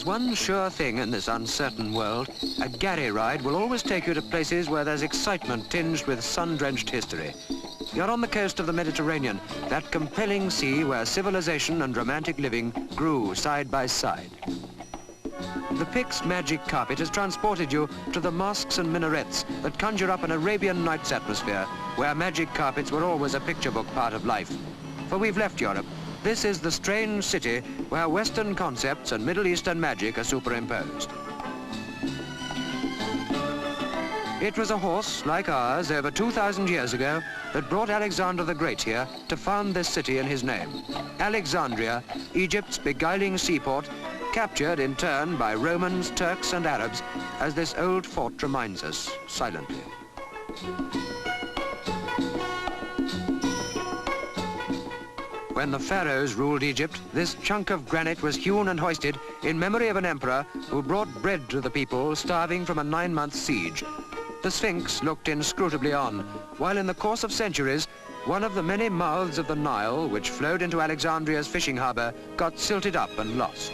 there's one sure thing in this uncertain world. A gharry ride will always take you to places where there's excitement tinged with sun-drenched history. You're on the coast of the Mediterranean, that compelling sea where civilization and romantic living grew side by side. The Pict's magic carpet has transported you to the mosques and minarets that conjure up an Arabian Nights atmosphere, where magic carpets were always a picture book part of life. For we've left Europe. This is the strange city where Western concepts and Middle Eastern magic are superimposed. It was a horse, like ours, over 2,000 years ago, that brought Alexander the Great here to found this city in his name. Alexandria, Egypt's beguiling seaport, captured in turn by Romans, Turks and Arabs, as this old fort reminds us, silently. When the pharaohs ruled Egypt, this chunk of granite was hewn and hoisted in memory of an emperor who brought bread to the people starving from a 9-month siege. The Sphinx looked inscrutably on, while in the course of centuries, one of the many mouths of the Nile, which flowed into Alexandria's fishing harbour, got silted up and lost.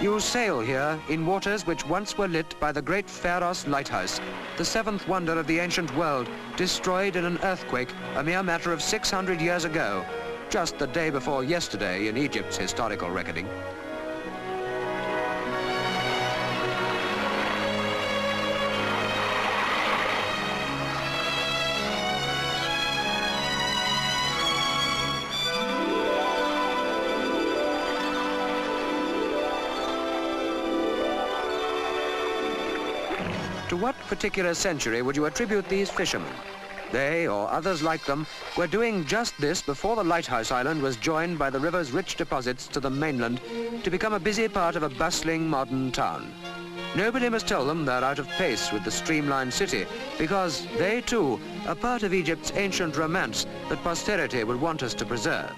You sail here in waters which once were lit by the great Pharos lighthouse, the seventh wonder of the ancient world, destroyed in an earthquake a mere matter of 600 years ago, just the day before yesterday in Egypt's historical reckoning. To what particular century would you attribute these fishermen? They, or others like them, were doing just this before the lighthouse island was joined by the river's rich deposits to the mainland to become a busy part of a bustling modern town. Nobody must tell them they're out of pace with the streamlined city, because they too are part of Egypt's ancient romance that posterity will want us to preserve.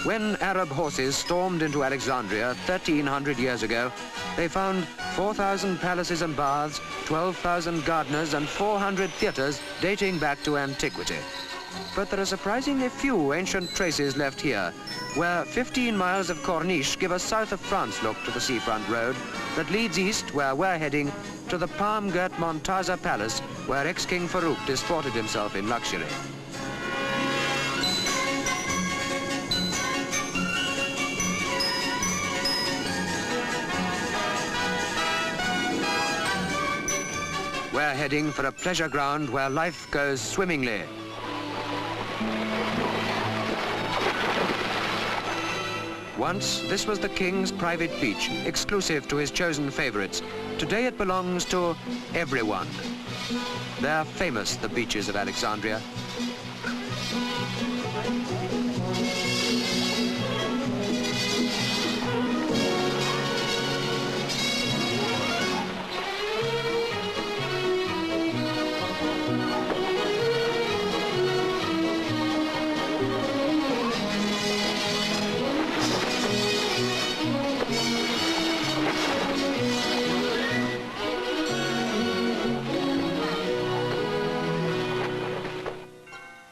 When Arab horses stormed into Alexandria 1,300 years ago, they found 4,000 palaces and baths, 12,000 gardeners and 400 theatres dating back to antiquity. But there are surprisingly few ancient traces left here, where 15 miles of corniche give a south of France look to the seafront road that leads east, where we're heading, to the palm-girt Montaza Palace, where ex-King Farouk disported himself in luxury. We're heading for a pleasure ground where life goes swimmingly. Once, this was the king's private beach, exclusive to his chosen favorites. Today it belongs to everyone. They're famous, the beaches of Alexandria.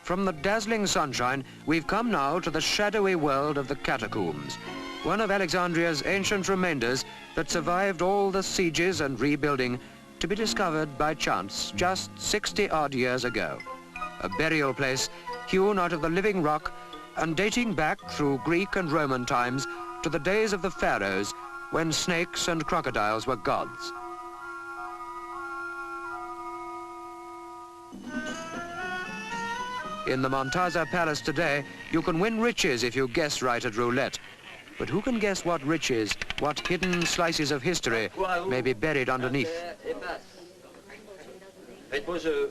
From the dazzling sunshine, we've come now to the shadowy world of the catacombs, one of Alexandria's ancient remainders that survived all the sieges and rebuilding, to be discovered by chance just 60-odd years ago. A burial place hewn out of the living rock and dating back through Greek and Roman times to the days of the pharaohs, when snakes and crocodiles were gods. In the Montaza Palace today, you can win riches if you guess right at roulette. But who can guess what riches, what hidden slices of history may be buried underneath? Faites-moi jeu.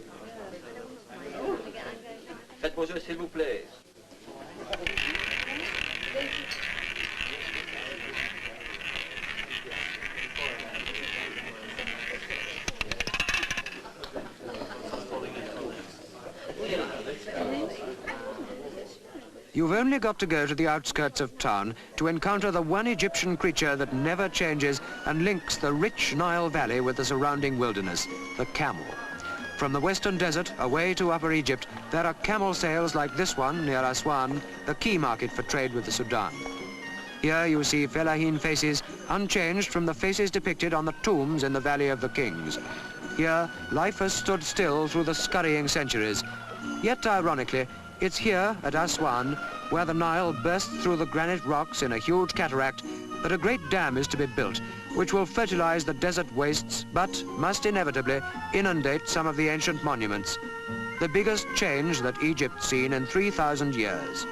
Faites-moi jeu, s'il vous plaît. You've only got to go to the outskirts of town to encounter the one Egyptian creature that never changes and links the rich Nile Valley with the surrounding wilderness, the camel. From the western desert away to Upper Egypt, there are camel sales like this one near Aswan, the key market for trade with the Sudan. Here you see fellahin faces unchanged from the faces depicted on the tombs in the Valley of the Kings. Here, life has stood still through the scurrying centuries. Yet, ironically, it's here at Aswan, where the Nile bursts through the granite rocks in a huge cataract, that a great dam is to be built, which will fertilize the desert wastes, but must inevitably inundate some of the ancient monuments. The biggest change that Egypt's seen in 3,000 years.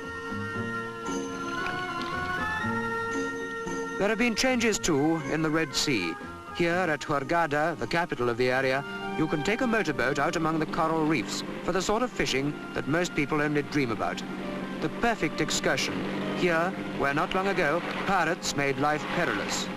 There have been changes too in the Red Sea. Here at Hurghada, the capital of the area, you can take a motorboat out among the coral reefs for the sort of fishing that most people only dream about. The perfect excursion, here where not long ago pirates made life perilous.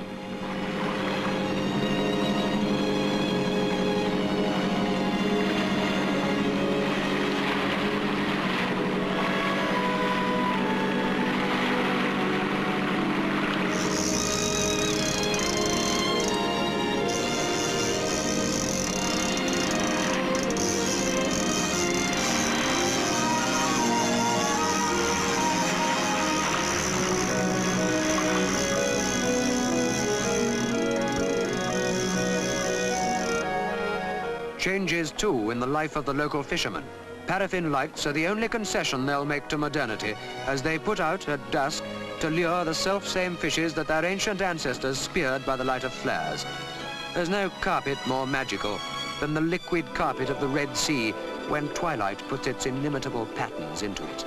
Changes too in the life of the local fishermen. Paraffin lights are the only concession they'll make to modernity as they put out at dusk to lure the self-same fishes that their ancient ancestors speared by the light of flares. There's no carpet more magical than the liquid carpet of the Red Sea when twilight puts its inimitable patterns into it.